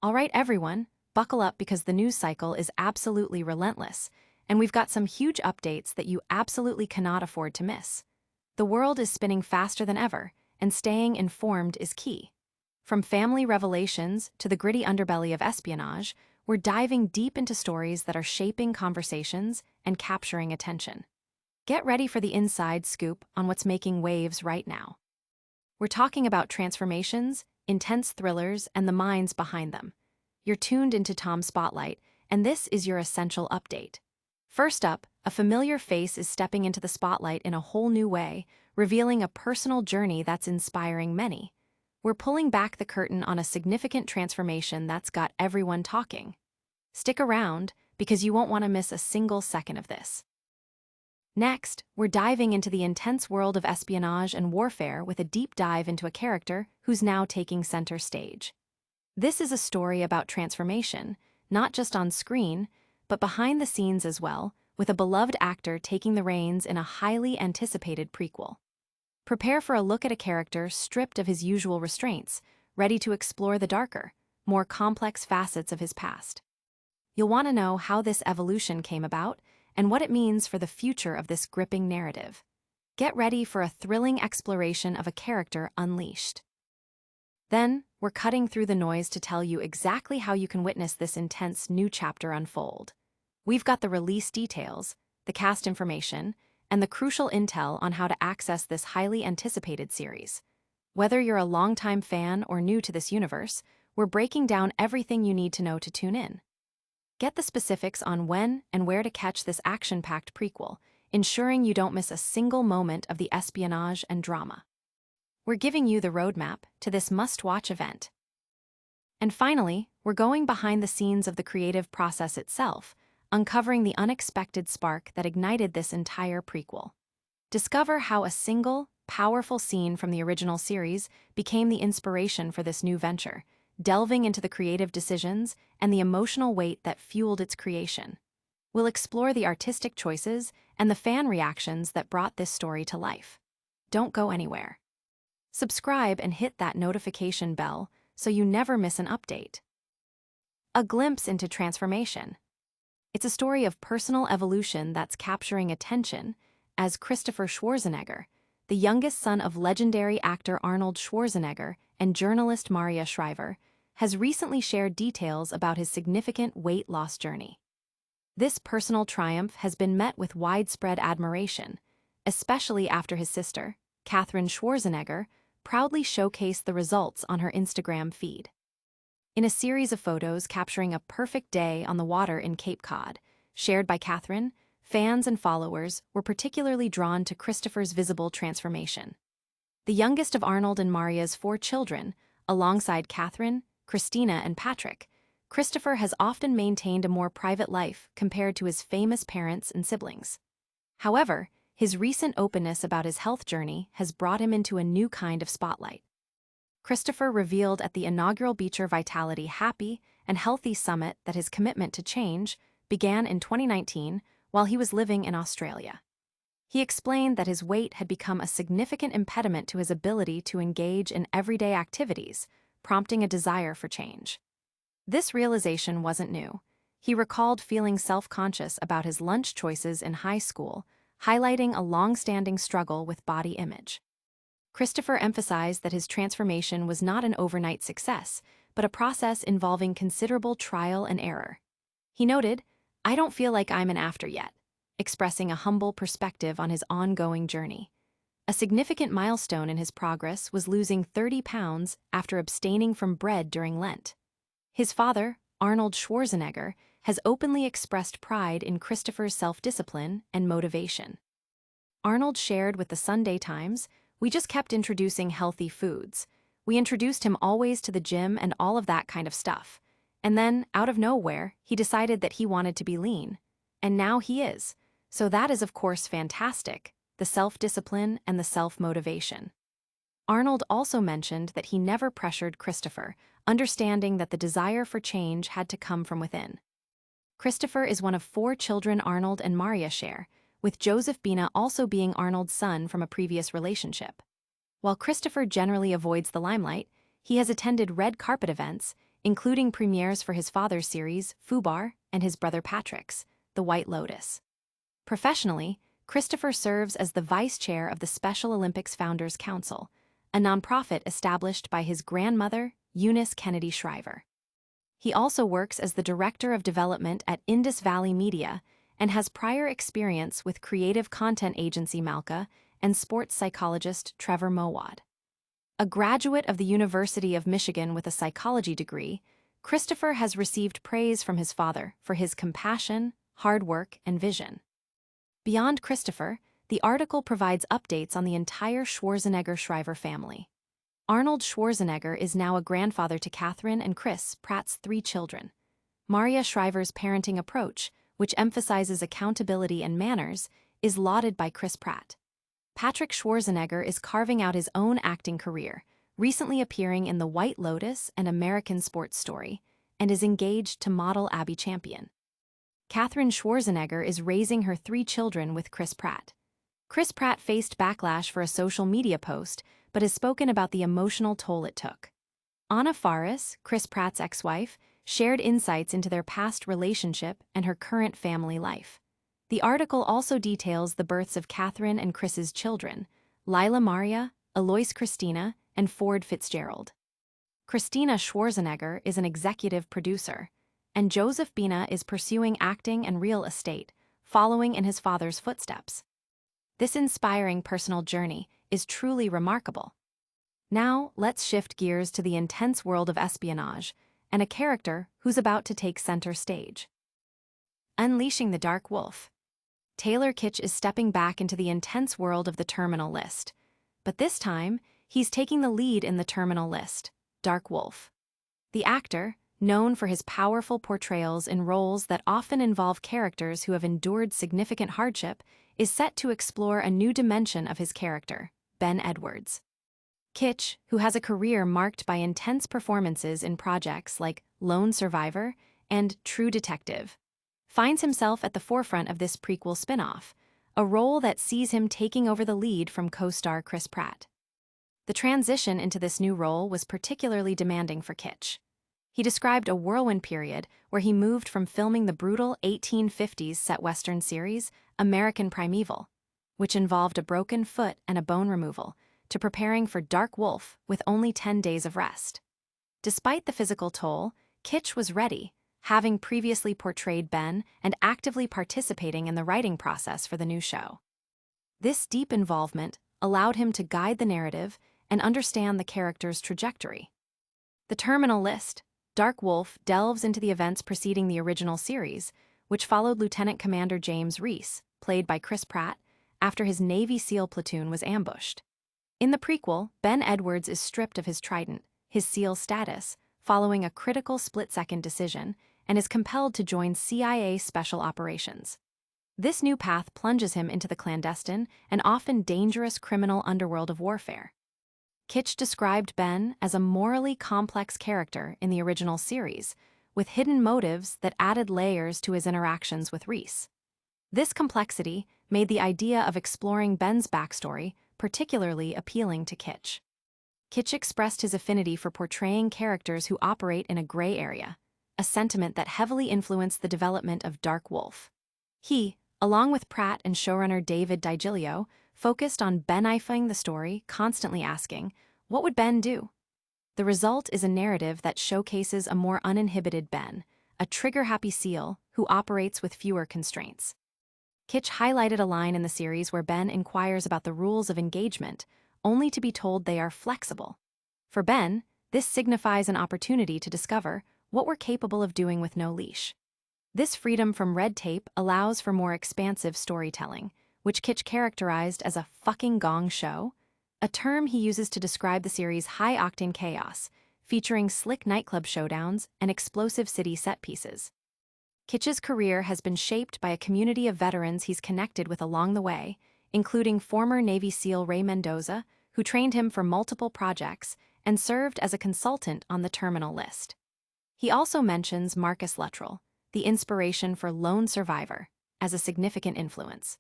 All right, everyone, buckle up because the news cycle is absolutely relentless, and we've got some huge updates that you absolutely cannot afford to miss. The world is spinning faster than ever, and staying informed is key. From family revelations to the gritty underbelly of espionage, we're diving deep into stories that are shaping conversations and capturing attention. Get ready for the inside scoop on what's making waves right now. We're talking about transformations, intense thrillers, and the minds behind them. You're tuned into Tom Spotlight, and this is your essential update. First up, a familiar face is stepping into the spotlight in a whole new way, revealing a personal journey that's inspiring many. We're pulling back the curtain on a significant transformation that's got everyone talking. Stick around, because you won't want to miss a single second of this. Next, we're diving into the intense world of espionage and warfare with a deep dive into a character who's now taking center stage. This is a story about transformation, not just on screen, but behind the scenes as well, with a beloved actor taking the reins in a highly anticipated prequel. Prepare for a look at a character stripped of his usual restraints, ready to explore the darker, more complex facets of his past. You'll want to know how this evolution came about and what it means for the future of this gripping narrative. Get ready for a thrilling exploration of a character unleashed. Then, we're cutting through the noise to tell you exactly how you can witness this intense new chapter unfold. We've got the release details, the cast information, and the crucial intel on how to access this highly anticipated series. Whether you're a longtime fan or new to this universe, we're breaking down everything you need to know to tune in. Get the specifics on when and where to catch this action-packed prequel, ensuring you don't miss a single moment of the espionage and drama. We're giving you the roadmap to this must-watch event. And finally, we're going behind the scenes of the creative process itself, uncovering the unexpected spark that ignited this entire prequel. Discover how a single, powerful scene from the original series became the inspiration for this new venture, delving into the creative decisions and the emotional weight that fueled its creation. We'll explore the artistic choices and the fan reactions that brought this story to life. Don't go anywhere. Subscribe and hit that notification bell so you never miss an update. A glimpse into transformation. It's a story of personal evolution that's capturing attention as Christopher Schwarzenegger, the youngest son of legendary actor Arnold Schwarzenegger and journalist Maria Shriver, has recently shared details about his significant weight loss journey. This personal triumph has been met with widespread admiration, especially after his sister, Katherine Schwarzenegger, proudly showcased the results on her Instagram feed. In a series of photos capturing a perfect day on the water in Cape Cod, shared by Katherine, fans and followers were particularly drawn to Christopher's visible transformation. The youngest of Arnold and Maria's 4 children, alongside Katherine, Christina, and Patrick, Christopher has often maintained a more private life compared to his famous parents and siblings. However, his recent openness about his health journey has brought him into a new kind of spotlight. Christopher revealed at the inaugural Beecher Vitality Happy and Healthy Summit that his commitment to change began in 2019 while he was living in Australia. He explained that his weight had become a significant impediment to his ability to engage in everyday activities, prompting a desire for change. This realization wasn't new. He recalled feeling self-conscious about his lunch choices in high school, highlighting a long-standing struggle with body image. Christopher emphasized that his transformation was not an overnight success, but a process involving considerable trial and error. He noted, "I don't feel like I'm an after yet," expressing a humble perspective on his ongoing journey. A significant milestone in his progress was losing 30 pounds after abstaining from bread during Lent. His father, Arnold Schwarzenegger, has openly expressed pride in Christopher's self-discipline and motivation. Arnold shared with the Sunday Times, "We just kept introducing healthy foods. We introduced him always to the gym and all of that kind of stuff. And then, out of nowhere, he decided that he wanted to be lean. And now he is. So that is of course fantastic, the self-discipline and the self-motivation." Arnold also mentioned that he never pressured Christopher, understanding that the desire for change had to come from within. Christopher is one of 4 children Arnold and Maria share, with Josephina also being Arnold's son from a previous relationship. While Christopher generally avoids the limelight, he has attended red carpet events, including premieres for his father's series, Fubar, and his brother Patrick's, The White Lotus. Professionally, Christopher serves as the vice chair of the Special Olympics Founders Council, a nonprofit established by his grandmother, Eunice Kennedy Shriver. He also works as the director of development at Indus Valley Media and has prior experience with creative content agency Malka and sports psychologist Trevor Mowad. A graduate of the University of Michigan with a psychology degree, Christopher has received praise from his father for his compassion, hard work, and vision. Beyond Christopher, the article provides updates on the entire Schwarzenegger-Shriver family. Arnold Schwarzenegger is now a grandfather to Catherine and Chris Pratt's 3 children. Maria Shriver's parenting approach, which emphasizes accountability and manners, is lauded by Chris Pratt. Patrick Schwarzenegger is carving out his own acting career, recently appearing in The White Lotus and American Sports Story, and is engaged to model Abby Champion. Catherine Schwarzenegger is raising her 3 children with Chris Pratt. Chris Pratt faced backlash for a social media post, but has spoken about the emotional toll it took. Anna Faris, Chris Pratt's ex-wife, shared insights into their past relationship and her current family life. The article also details the births of Catherine and Chris's children, Lila Maria, Alois Christina, and Ford Fitzgerald. Christina Schwarzenegger is an executive producer, and Joseph Bina is pursuing acting and real estate, following in his father's footsteps. This inspiring personal journey is truly remarkable. Now, let's shift gears to the intense world of espionage and a character who's about to take center stage. Unleashing the Dark Wolf. Taylor Kitsch is stepping back into the intense world of the Terminal List, but this time, he's taking the lead in the Terminal List, Dark Wolf. The actor, known for his powerful portrayals in roles that often involve characters who have endured significant hardship, is set to explore a new dimension of his character, Ben Edwards. Kitsch, who has a career marked by intense performances in projects like Lone Survivor and True Detective, finds himself at the forefront of this prequel spin-off, a role that sees him taking over the lead from co-star Chris Pratt. The transition into this new role was particularly demanding for Kitsch. He described a whirlwind period where he moved from filming the brutal 1850s set Western series, American Primeval, which involved a broken foot and a bone removal, to preparing for Dark Wolf with only 10 days of rest. Despite the physical toll, Kitsch was ready, having previously portrayed Ben and actively participating in the writing process for the new show. This deep involvement allowed him to guide the narrative and understand the character's trajectory. The Terminal List, Dark Wolf, delves into the events preceding the original series, which followed Lieutenant Commander James Reese, played by Chris Pratt, after his Navy SEAL platoon was ambushed. In the prequel, Ben Edwards is stripped of his trident, his SEAL status, following a critical split-second decision, and is compelled to join CIA Special Operations. This new path plunges him into the clandestine and often dangerous criminal underworld of warfare. Kitsch described Ben as a morally complex character in the original series, with hidden motives that added layers to his interactions with Reese. This complexity made the idea of exploring Ben's backstory particularly appealing to Kitsch. Kitsch expressed his affinity for portraying characters who operate in a gray area, a sentiment that heavily influenced the development of Dark Wolf. He, along with Pratt and showrunner David DiGilio, focused on Ben-ifying the story, constantly asking, what would Ben do? The result is a narrative that showcases a more uninhibited Ben, a trigger-happy SEAL who operates with fewer constraints. Kitsch highlighted a line in the series where Ben inquires about the rules of engagement, only to be told they are flexible. For Ben, this signifies an opportunity to discover what we're capable of doing with no leash. This freedom from red tape allows for more expansive storytelling, which Kitsch characterized as a fucking gong show, a term he uses to describe the series' high-octane chaos, featuring slick nightclub showdowns and explosive city set pieces. Kitsch's career has been shaped by a community of veterans he's connected with along the way, including former Navy SEAL Ray Mendoza, who trained him for multiple projects and served as a consultant on the Terminal List. He also mentions Marcus Luttrell, the inspiration for Lone Survivor, as a significant influence.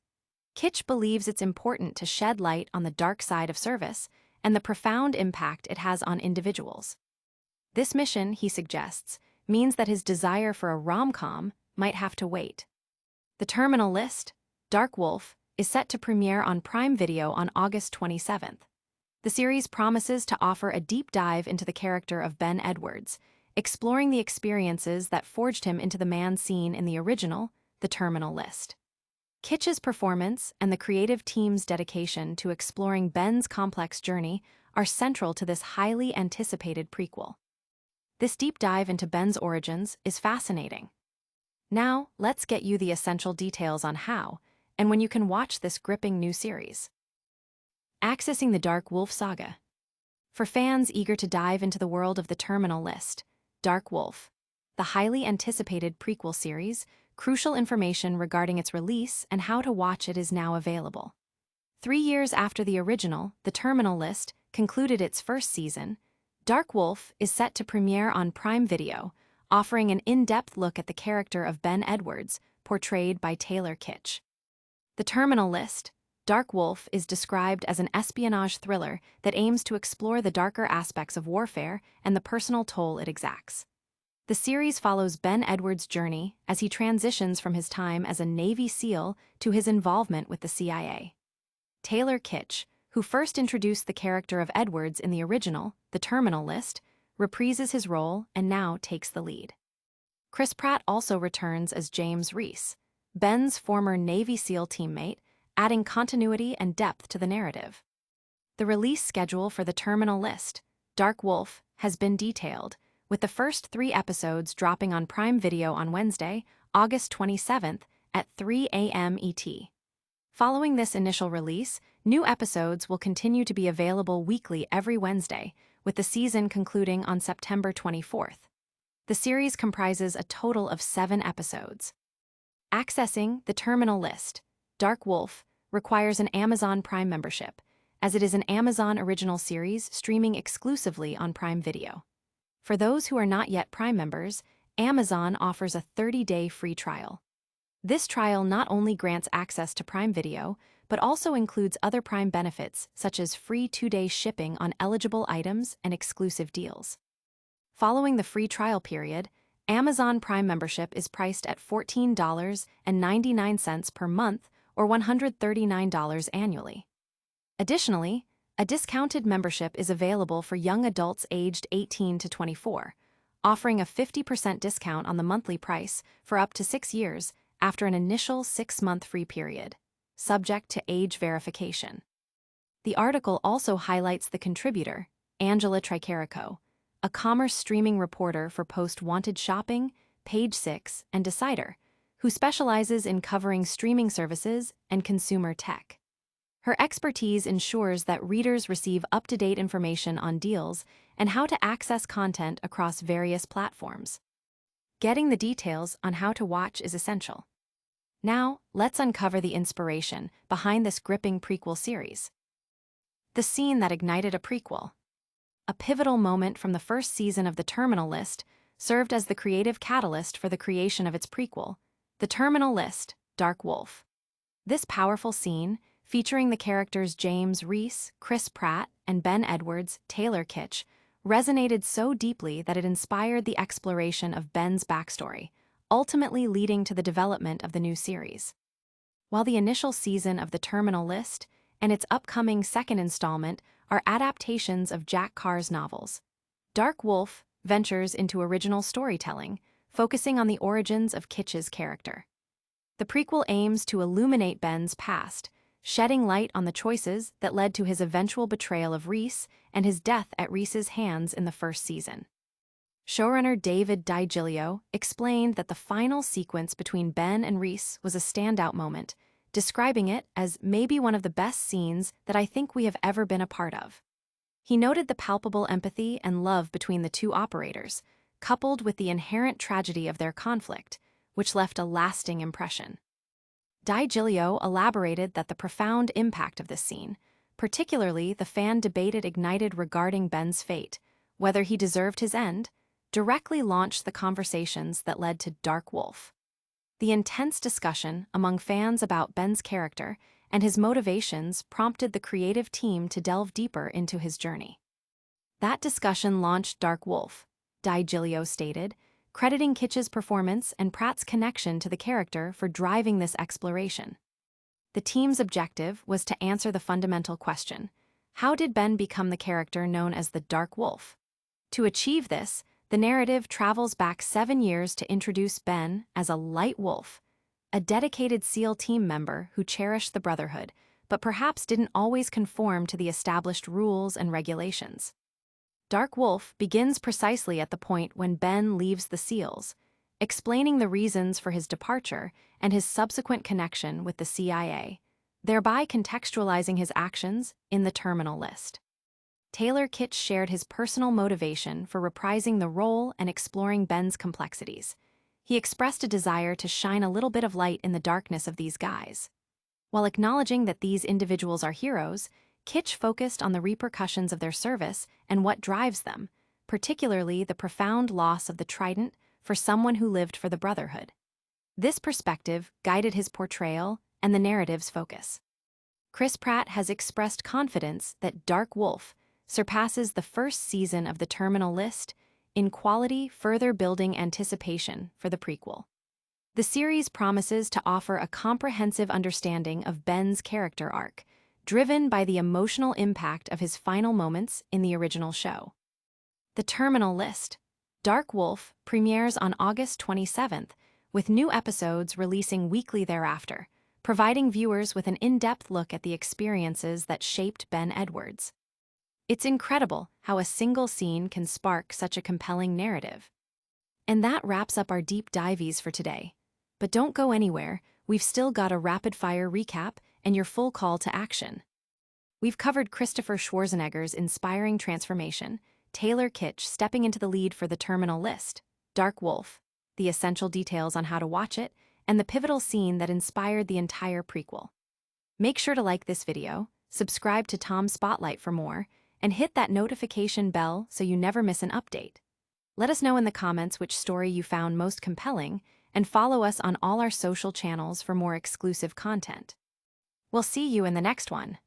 Kitsch believes it's important to shed light on the dark side of service and the profound impact it has on individuals. This mission, he suggests, means that his desire for a rom-com might have to wait. The Terminal List, Dark Wolf, is set to premiere on Prime Video on August 27th. The series promises to offer a deep dive into the character of Ben Edwards, exploring the experiences that forged him into the man seen in the original, The Terminal List. Kitsch's performance and the creative team's dedication to exploring Ben's complex journey are central to this highly anticipated prequel. This deep dive into Ben's origins is fascinating. Now, let's get you the essential details on how and when you can watch this gripping new series. Accessing the Dark Wolf saga. For fans eager to dive into the world of The Terminal List, Dark Wolf, the highly anticipated prequel series, crucial information regarding its release and how to watch it is now available. 3 years after the original, The Terminal List concluded its first season, Dark Wolf is set to premiere on Prime Video, offering an in-depth look at the character of Ben Edwards, portrayed by Taylor Kitsch. The Terminal List, Dark Wolf, is described as an espionage thriller that aims to explore the darker aspects of warfare and the personal toll it exacts. The series follows Ben Edwards' journey as he transitions from his time as a Navy SEAL to his involvement with the CIA. Taylor Kitsch, who first introduced the character of Edwards in the original, The Terminal List, reprises his role and now takes the lead. Chris Pratt also returns as James Reese, Ben's former Navy SEAL teammate, adding continuity and depth to the narrative. The release schedule for The Terminal List, Dark Wolf, has been detailed, with the first 3 episodes dropping on Prime Video on Wednesday, August 27th at 3 a.m. ET. Following this initial release, new episodes will continue to be available weekly every Wednesday, with the season concluding on September 24th. The series comprises a total of 7 episodes. Accessing The Terminal List, Dark Wolf, requires an Amazon Prime membership, as it is an Amazon original series streaming exclusively on Prime Video. For those who are not yet Prime members, Amazon offers a 30-day free trial. This trial not only grants access to Prime Video, but also includes other Prime benefits such as free 2-day shipping on eligible items and exclusive deals. Following the free trial period, Amazon Prime membership is priced at $14.99 per month or $139 annually. Additionally, a discounted membership is available for young adults aged 18 to 24, offering a 50% discount on the monthly price for up to 6 years after an initial 6-month free period, subject to age verification. The article also highlights the contributor, Angela Tricarico, a commerce streaming reporter for Post-Wanted Shopping, Page 6, and Decider, who specializes in covering streaming services and consumer tech. Her expertise ensures that readers receive up-to-date information on deals and how to access content across various platforms. Getting the details on how to watch is essential. Now, let's uncover the inspiration behind this gripping prequel series. The scene that ignited a prequel. A pivotal moment from the first season of The Terminal List served as the creative catalyst for the creation of its prequel, The Terminal List, Dark Wolf. This powerful scene, featuring the characters James Reese, Chris Pratt, and Ben Edwards, Taylor Kitsch, resonated so deeply that it inspired the exploration of Ben's backstory, ultimately leading to the development of the new series. While the initial season of The Terminal List and its upcoming second installment are adaptations of Jack Carr's novels, Dark Wolf ventures into original storytelling, focusing on the origins of Kitsch's character. The prequel aims to illuminate Ben's past, shedding light on the choices that led to his eventual betrayal of Reese and his death at Reese's hands in the first season. Showrunner David DiGilio explained that the final sequence between Ben and Reese was a standout moment, describing it as maybe one of the best scenes that I think we have ever been a part of. He noted the palpable empathy and love between the two operators, coupled with the inherent tragedy of their conflict, which left a lasting impression. DiGilio elaborated that the profound impact of this scene, particularly the fan debate it ignited regarding Ben's fate, whether he deserved his end, directly launched the conversations that led to Dark Wolf. The intense discussion among fans about Ben's character and his motivations prompted the creative team to delve deeper into his journey. That discussion launched Dark Wolf, DiGilio stated, crediting Kitsch's performance and Pratt's connection to the character for driving this exploration. The team's objective was to answer the fundamental question: how did Ben become the character known as the Dark Wolf? To achieve this, the narrative travels back 7 years to introduce Ben as a light wolf, a dedicated SEAL team member who cherished the Brotherhood, but perhaps didn't always conform to the established rules and regulations. Dark Wolf begins precisely at the point when Ben leaves the SEALs, explaining the reasons for his departure and his subsequent connection with the CIA, thereby contextualizing his actions in the terminal list. Taylor Kitsch shared his personal motivation for reprising the role and exploring Ben's complexities. He expressed a desire to shine a little bit of light in the darkness of these guys. While acknowledging that these individuals are heroes, Kitsch focused on the repercussions of their service and what drives them, particularly the profound loss of the Trident for someone who lived for the Brotherhood. This perspective guided his portrayal and the narrative's focus. Chris Pratt has expressed confidence that Dark Wolf surpasses the first season of the Terminal List in quality, further building anticipation for the prequel. The series promises to offer a comprehensive understanding of Ben's character arc, driven by the emotional impact of his final moments in the original show. The Terminal List, Dark Wolf, premieres on August 27th, with new episodes releasing weekly thereafter, providing viewers with an in-depth look at the experiences that shaped Ben Edwards. It's incredible how a single scene can spark such a compelling narrative. And that wraps up our deep dives for today. But don't go anywhere, we've still got a rapid-fire recap and your full call to action. We've covered Christopher Schwarzenegger's inspiring transformation, Taylor Kitsch stepping into the lead for the Terminal List, Dark Wolf, the essential details on how to watch it, and the pivotal scene that inspired the entire prequel. Make sure to like this video, subscribe to Tom Spotlight for more, and hit that notification bell so you never miss an update. Let us know in the comments which story you found most compelling, and follow us on all our social channels for more exclusive content. We'll see you in the next one.